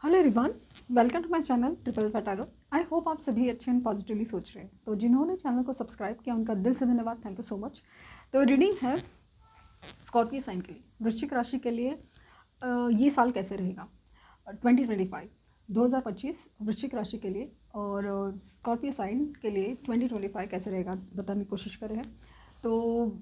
Hello everyone, welcome to my channel triple फटारो। I hope आप सभी अच्छे एंड पॉजिटिवली सोच रहे हैं। तो जिन्होंने चैनल को सब्सक्राइब किया उनका दिल से धन्यवाद, थैंक यू सो मच। तो रीडिंग है स्कॉर्पियो साइन के लिए, वृश्चिक राशि के लिए ये साल कैसे रहेगा 2025 2025 वृश्चिक राशि के लिए, और स्कॉर्पियो साइन के लिए 2025 कैसे रहेगा बताने की कोशिश कर रहे हैं। तो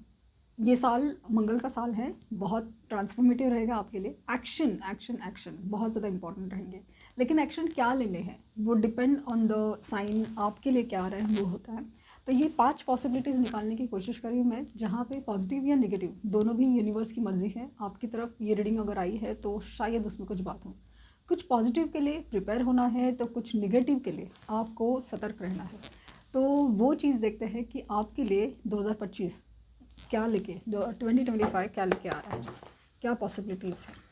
ये साल मंगल का साल है, बहुत ट्रांसफॉर्मेटिव रहेगा आपके लिए। एक्शन एक्शन एक्शन बहुत ज़्यादा इंपॉर्टेंट रहेंगे, लेकिन एक्शन क्या लेने हैं वो डिपेंड ऑन द साइन, आपके लिए क्या आ रहा है वो होता है। तो ये 5 पॉसिबिलिटीज़ निकालने की कोशिश करी हूँ मैं, जहाँ पे पॉजिटिव या नेगेटिव दोनों भी यूनिवर्स की मर्जी है। आपकी तरफ ये रीडिंग अगर आई है तो शायद उसमें कुछ बात हो। कुछ पॉजिटिव के लिए प्रिपेयर होना है तो कुछ नेगेटिव के लिए आपको सतर्क रहना है। तो वो चीज़ देखते हैं कि आपके लिए 2025 क्या लेके 2025 क्या लेके आ रहा है, क्या पॉसिबिलिटीज़ है।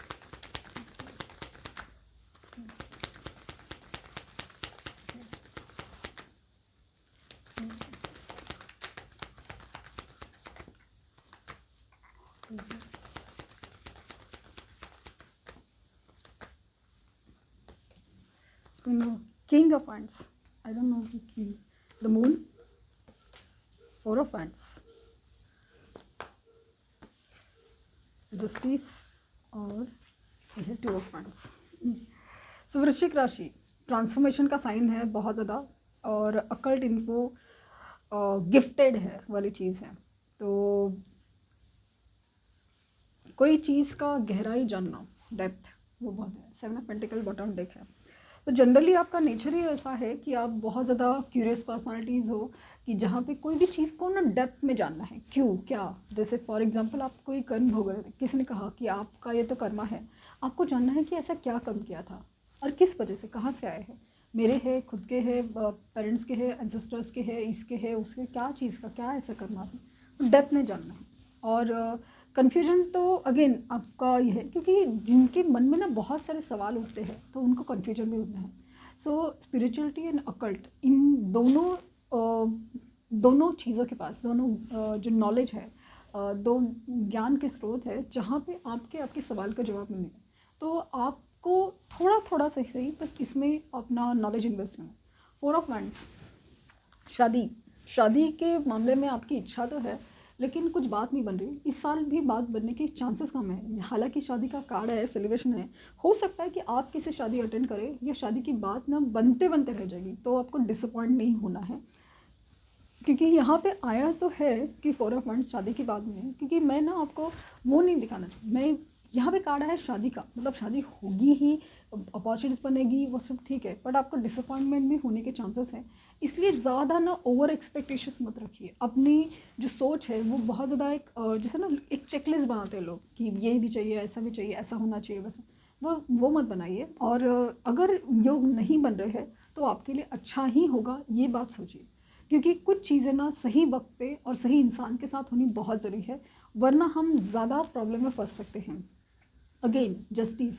King of Wands, I don't know the king, the moon, 4 of Wands, justice और इधर 2 ऑफ वांड्स। सो वृश्चिक राशि ट्रांसफॉर्मेशन का साइन है बहुत ज़्यादा, और अकल्ट इनको गिफ्टेड है वाली चीज़ है। तो कोई चीज़ का गहराई जानना, डेप्थ, वो बहुत है। 7 ऑफ पेंटिकल बॉटम डेक है। तो जनरली आपका नेचर ही ऐसा है कि आप बहुत ज़्यादा क्यूरियस पर्सनालिटीज़ हो, कि जहाँ पे कोई भी चीज़ को ना डेप्थ में जानना है, क्यों क्या। जैसे फॉर एग्जांपल आप कोई कर्म भोग रहे थे, किसी ने कहा कि आपका ये तो कर्मा है, आपको जानना है कि ऐसा क्या कर्म किया था और किस वजह से, कहाँ से आए हैं। मेरे है, खुद के है, पेरेंट्स के है, एंसेस्टर्स के है, इसके है, उसके, क्या चीज़ का क्या ऐसा करना है, डेप्थ में जानना है। और कन्फ्यूजन तो अगेन आपका ये है, क्योंकि जिनके मन में ना बहुत सारे सवाल उठते हैं तो उनको कन्फ्यूजन भी उठना है। सो स्पिरिचुअलिटी एंड अकल्ट, इन दोनों चीज़ों के पास, दोनों जो नॉलेज है, दो ज्ञान के स्रोत है जहाँ पे आपके सवाल का जवाब मिलेगा। तो आपको थोड़ा थोड़ा सही सही बस इसमें अपना नॉलेज इन्वेस्ट करना। 4 ऑफ वांड्स, शादी के मामले में आपकी इच्छा तो है, लेकिन कुछ बात नहीं बन रही। इस साल भी बात बनने के चांसेस कम है। हालांकि शादी का कार्ड है, सेलिब्रेशन है, हो सकता है कि आप किसी शादी अटेंड करें या शादी की बात ना बनते बनते रह जाएगी, तो आपको डिसअपॉइंट नहीं होना है। क्योंकि यहाँ पे आया तो है कि 4 ऑफ वांड्स शादी की बात में है, क्योंकि मैं ना आपको वो नहीं दिखाना चाहती। मैं यहाँ पे कार्ड है शादी का, मतलब शादी होगी ही, अपॉर्चुनिटीज बनेगी, वो सब ठीक है, बट आपको डिसअपॉइंटमेंट भी होने के चांसेस हैं। इसलिए ज़्यादा ना ओवर एक्सपेक्टेशंस मत रखिए। अपनी जो सोच है वो बहुत ज़्यादा एक जैसे ना एक चेकलिस्ट बनाते हैं लोग कि ये भी चाहिए, ऐसा भी चाहिए, ऐसा होना चाहिए, वैसा, वो मत बनाइए। और अगर योग नहीं बन रहे हैं तो आपके लिए अच्छा ही होगा, ये बात सोचिए। क्योंकि कुछ चीज़ें ना सही वक्त पे और सही इंसान के साथ होनी बहुत ज़रूरी है, वरना हम ज़्यादा प्रॉब्लम में फंस सकते हैं। अगेन जस्टिस,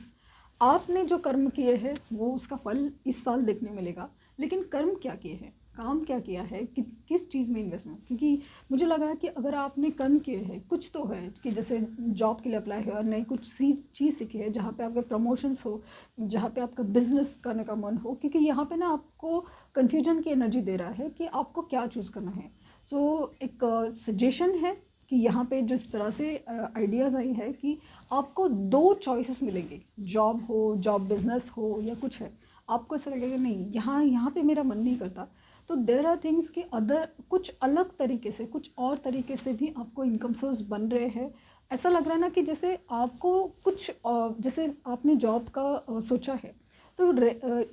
आपने जो कर्म किए हैं वो उसका फल इस साल देखने मिलेगा, लेकिन कर्म क्या किए हैं, काम क्या किया है, किस चीज़ में इन्वेस्टमेंट। क्योंकि मुझे लगा है कि अगर आपने कर्म किए हैं, कुछ तो है कि जैसे जॉब के लिए अप्लाई है और नई कुछ चीज़ सीखी है, जहाँ पे आपके प्रमोशंस हो, जहाँ पे आपका बिजनेस करने का मन हो। क्योंकि यहाँ पे ना आपको कन्फ्यूजन की एनर्जी दे रहा है कि आपको क्या चूज़ करना है। सो एक सजेशन है कि यहाँ पे जिस तरह से आइडियाज़ आई है कि आपको 2 चॉइसेस मिलेंगे, जॉब हो, जॉब बिजनेस हो, या कुछ है। आपको ऐसा लगेगा नहीं, यहाँ पे मेरा मन नहीं करता, तो देर आर थिंग्स कि अदर कुछ अलग तरीके से, कुछ और तरीके से भी आपको इनकम सोर्स बन रहे हैं। ऐसा लग रहा है ना कि जैसे आपको कुछ जैसे आपने जॉब का सोचा है, तो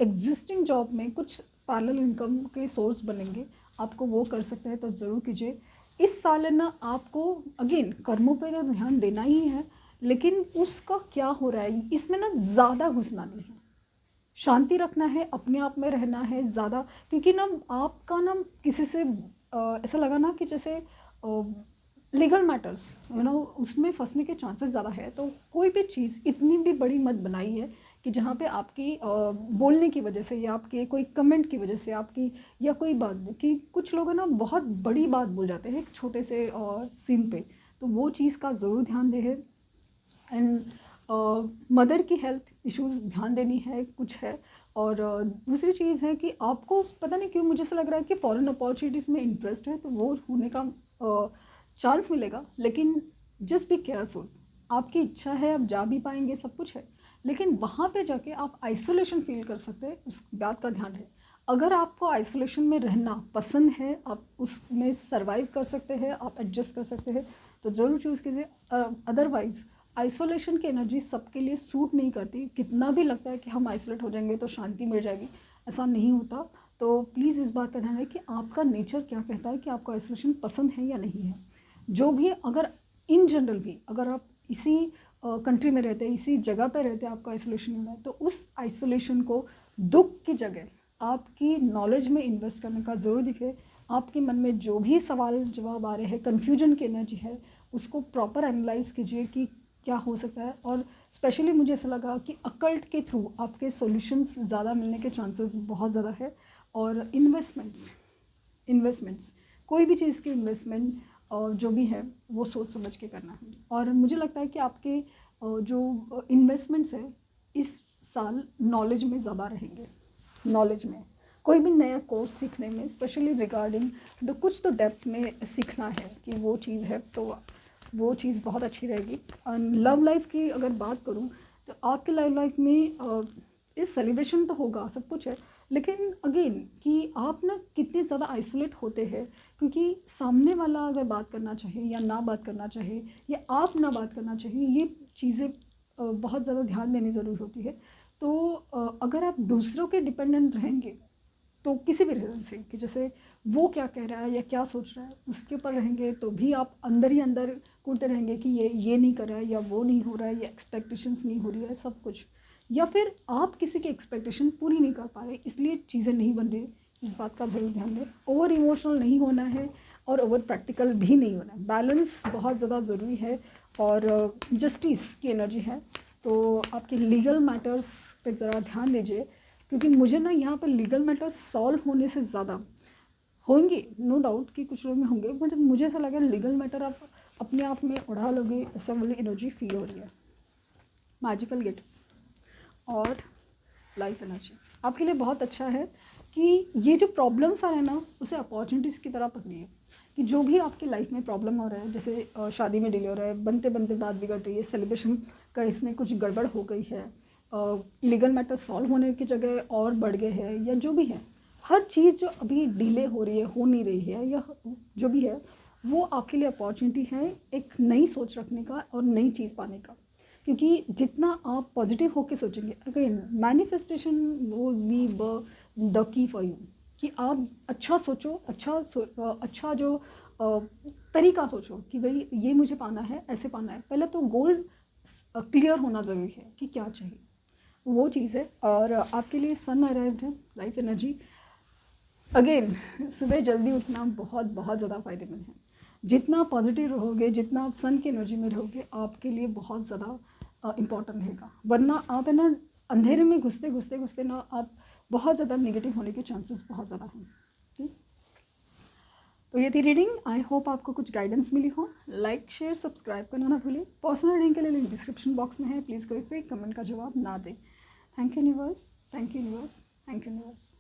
एग्जिस्टिंग जॉब में कुछ पैरेलल इनकम के सोर्स बनेंगे, आपको वो कर सकते हैं तो ज़रूर कीजिए। इस साल है ना आपको अगेन कर्मों पे तो ध्यान देना ही है, लेकिन उसका क्या हो रहा है इसमें ना ज़्यादा घुसना नहीं है, शांति रखना है, अपने आप में रहना है ज़्यादा। क्योंकि ना आपका ना किसी से ऐसा लगा ना कि जैसे लीगल मैटर्स उसमें फंसने के चांसेस ज़्यादा है। तो कोई भी चीज़ इतनी भी बड़ी मत बनाइए कि जहाँ पे आपकी बोलने की वजह से, या आपके कोई कमेंट की वजह से, आपकी या कोई बात कि कुछ लोग ना बहुत बड़ी बात बोल जाते हैं एक छोटे से सीन पे। तो वो चीज़ का ज़रूर ध्यान दें। एंड मदर की हेल्थ इश्यूज़ ध्यान देनी है, कुछ है। और दूसरी चीज़ है कि आपको पता नहीं क्यों मुझे ऐसा लग रहा है कि फॉरेन अपॉर्चुनिटीज़ में इंटरेस्ट है तो वो होने का चांस मिलेगा, लेकिन जस्ट बी केयरफुल। आपकी इच्छा है, आप जा भी पाएंगे, सब कुछ है, लेकिन वहाँ पे जाके आप आइसोलेशन फील कर सकते हैं, उस बात का ध्यान है। अगर आपको आइसोलेशन में रहना पसंद है, आप उसमें सर्वाइव कर सकते हैं, आप एडजस्ट कर सकते हैं, तो ज़रूर चूज़ कीजिए। अदरवाइज़ आइसोलेशन की एनर्जी सबके लिए सूट नहीं करती। कितना भी लगता है कि हम आइसोलेट हो जाएंगे तो शांति मिल जाएगी, ऐसा नहीं होता। तो प्लीज़ इस बात का ध्यान है कि आपका नेचर क्या कहता है कि आपको आइसोलेशन पसंद है या नहीं है। जो भी, अगर इन जनरल भी अगर आप इसी कंट्री में रहते हैं, इसी जगह पर रहते हैं, आपका आइसोलेशन में है, तो उस आइसोलेशन को दुख की जगह आपकी नॉलेज में इन्वेस्ट करने का ज़रूर दिखे। आपके मन में जो भी सवाल जवाब आ रहे हैं, कन्फ्यूजन की एनर्जी है, उसको प्रॉपर एनालाइज कीजिए कि क्या हो सकता है। और स्पेशली मुझे ऐसा लगा कि अकल्ट के थ्रू आपके सॉल्यूशंस ज़्यादा मिलने के चांसेस बहुत ज़्यादा है। और इन्वेस्टमेंट्स कोई भी चीज़ की इन्वेस्टमेंट और जो भी है वो सोच समझ के करना है। और मुझे लगता है कि आपके जो इन्वेस्टमेंट्स है इस साल नॉलेज में ज़्यादा रहेंगे। नॉलेज में कोई भी नया कोर्स सीखने में, स्पेशली रिगार्डिंग तो कुछ तो डेप्थ में सीखना है कि वो चीज़ है, तो वो चीज़ बहुत अच्छी रहेगी। और लव लाइफ की अगर बात करूँ तो आपके लव लाइफ में इस सेलिब्रेशन तो होगा, सब कुछ है, लेकिन अगेन कि आप ना कितने ज़्यादा आइसोलेट होते हैं, क्योंकि सामने वाला अगर बात करना चाहे या ना बात करना चाहे या आप ना बात करना चाहिए, ये चीज़ें बहुत ज़्यादा ध्यान देनी ज़रूरी होती है। तो अगर आप दूसरों के डिपेंडेंट रहेंगे तो किसी भी रीज़न से, कि जैसे वो क्या कह रहा है या क्या सोच रहा है उसके ऊपर रहेंगे, तो भी आप अंदर ही अंदर कूदते रहेंगे कि ये नहीं कर रहा है या वो नहीं हो रहा है या एक्सपेक्टेशंस नहीं हो रही है, सब कुछ। या फिर आप किसी की एक्सपेक्टेशन पूरी नहीं कर पा रहे, इसलिए चीज़ें नहीं बन रही। इस बात का ज़रूर ध्यान दें। ओवर इमोशनल नहीं होना है और ओवर प्रैक्टिकल भी नहीं होना है। बैलेंस बहुत ज़्यादा ज़रूरी है। और जस्टिस की एनर्जी है, तो आपके लीगल मैटर्स पे ज़रा ध्यान दीजिए, क्योंकि मुझे ना यहाँ पर लीगल मैटर्स सॉल्व होने से ज़्यादा होंगे, नो डाउट कि कुछ लोग में होंगे, बट मुझे ऐसा लगा लीगल मैटर आप अपने आप में उड़ा लोगे, ऐसा वाली एनर्जी फील हो रही है। मैजिकल गेट और लाइफ एनर्जी आपके लिए बहुत अच्छा है कि ये जो प्रॉब्लम्स आ रहे हैं ना, उसे अपॉर्चुनिटीज़ की तरह पकड़िए। कि जो भी आपकी लाइफ में प्रॉब्लम हो रहा है, जैसे शादी में डिले हो रहा है, बनते बनते बात बिगड़ रही है, सेलिब्रेशन का इसमें कुछ गड़बड़ हो गई है, लीगल मैटर सॉल्व होने की जगह और बढ़ गए हैं, या जो भी है, हर चीज़ जो अभी डिले हो रही है, हो नहीं रही है, या जो भी है, वो आपके लिए अपॉर्चुनिटी है एक नई सोच रखने का और नई चीज़ पाने का। क्योंकि जितना आप पॉजिटिव होकर सोचेंगे, अगेन मैनिफेस्टेशन वो be the key for you, कि आप अच्छा सोचो, अच्छा जो तरीका सोचो कि भाई ये मुझे पाना है, ऐसे पाना है। पहले तो गोल क्लियर होना ज़रूरी है कि क्या चाहिए, वो चीज़ है। और आपके लिए सन अराइव्ड है, लाइफ एनर्जी। अगेन सुबह जल्दी उठना बहुत बहुत ज़्यादा फ़ायदेमंद है। जितना पॉजिटिव रहोगे, जितना आप सन की एनर्जी में रहोगे, आपके लिए बहुत ज़्यादा इम्पॉर्टेंट रहेगा। वरना आप है ना अंधेरे में घुसते घुसते घुसते ना आप बहुत ज़्यादा नेगेटिव होने के चांसेस बहुत ज़्यादा हैं। ठीक, तो ये थी रीडिंग। आई होप आपको कुछ गाइडेंस मिली हो। लाइक शेयर सब्सक्राइब करना ना भूलिए। पर्सनल रीडिंग के लिए लिंक डिस्क्रिप्शन बॉक्स में है, प्लीज़ कोई फेक कमेंट का जवाब ना दें। Thank you universe, thank you universe, thank you universe.